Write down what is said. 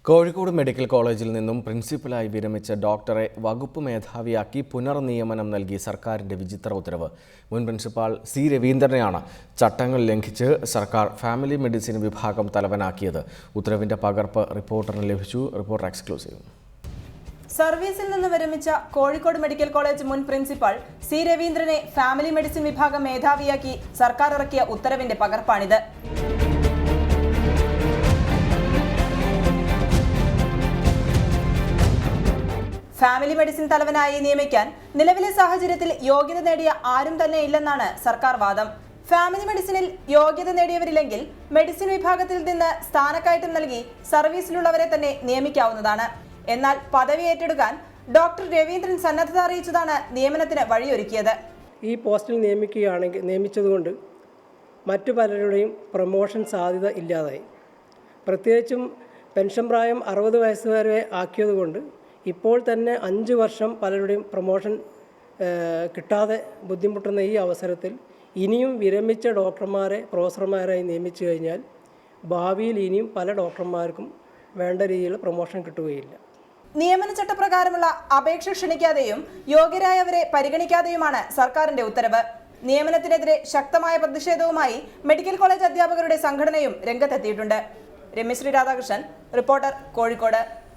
Kozhikode medical കോളേജിൽ നിന്നും പ്രിൻസിപ്പലായി വിരമിച്ച ഡോക്ടറെ വകുപ്പ് മേധാവിയാക്കി പുനർനിയമനം നൽകി സർക്കാരിന്റെ വിചിത്ര ഉത്തരവ്. മുൻ പ്രിൻസിപ്പാൾ സി രവീന്ദ്രനെയാണ് ചട്ടങ്ങൾ ലംഘിച്ച് സർക്കാർ ഫാമിലി മെഡിസിൻ വിഭാഗം തലവനാക്കിയത്. ഉത്തരവിന്റെ പകർപ്പ് റിപ്പോർട്ടറിന് ലഭിച്ചു. Reporter exclusive. സർവീസിൽ നിന്ന് വിരമിച്ച കോഴിക്കോട് മെഡിക്കൽ കോളേജ് മുൻ പ്രിൻസിപ്പൽ സി രവീന്ദ്രനെ ഫാമിലി മെഡിസിൻ വിഭാഗം മേധാവിയാക്കി സർക്കാർ ഇറക്കിയ ഉത്തരവിന്റെ പകർപ്പാണിത്. ഫാമിലി മെഡിസിൻ തലവനായി നിയമിക്കാൻ നിലവിലെ സാഹചര്യത്തിൽ യോഗ്യത നേടിയ ആരും തന്നെ ഇല്ലെന്നാണ് സർക്കാർ വാദം. ഫാമിലി മെഡിസിനിൽ യോഗ്യത നേടിയവരില്ലെങ്കിൽ മെഡിസിൻ വിഭാഗത്തിൽ നിന്ന് സ്ഥാനക്കയറ്റം നൽകി സർവീസിലുള്ളവരെ തന്നെ നിയമിക്കാവുന്നതാണ്. എന്നാൽ പദവി ഏറ്റെടുക്കാൻ ഡോക്ടർ രവീന്ദ്രൻ സന്നദ്ധത അറിയിച്ചതാണ് നിയമനത്തിന് വഴിയൊരുക്കിയത്. ഈ പോസ്റ്റിൽ നിയമിച്ചതുകൊണ്ട് മറ്റു പലരുടെയും പ്രൊമോഷൻ സാധ്യത ഇല്ലാതായി. പ്രത്യേകിച്ചും പെൻഷൻ പ്രായം 60 വയസ്സ് വരെ ആക്കിയതുകൊണ്ട് ഇപ്പോൾ തന്നെ 5 വർഷം പലരുടെയും പ്രൊമോഷൻ കിട്ടാതെ ബുദ്ധിമുട്ടുന്ന ഈ അവസരത്തിൽ ഇനിയും വിരമിച്ച ഡോക്ടർമാരെ പ്രൊഫസർമാരായി നിയമിച്ചു കഴിഞ്ഞാൽ ഭാവിയിൽ ഇനിയും പല ഡോക്ടർമാർക്കും വേണ്ട രീതിയിൽ പ്രൊമോഷൻ കിട്ടുകയില്ല. നിയമന ചട്ടപ്രകാരമുള്ള അപേക്ഷ ക്ഷണിക്കാതെയും യോഗ്യരായവരെ പരിഗണിക്കാതെയുമാണ് സർക്കാരിന്റെ ഉത്തരവ്. നിയമനത്തിനെതിരെ ശക്തമായ പ്രതിഷേധവുമായി മെഡിക്കൽ കോളേജ് അധ്യാപകരുടെ സംഘടനയും രംഗത്തെത്തിയിട്ടുണ്ട്. രമ്യശ്രീ രാധാകൃഷ്ണൻ, റിപ്പോർട്ടർ, കോഴിക്കോട്.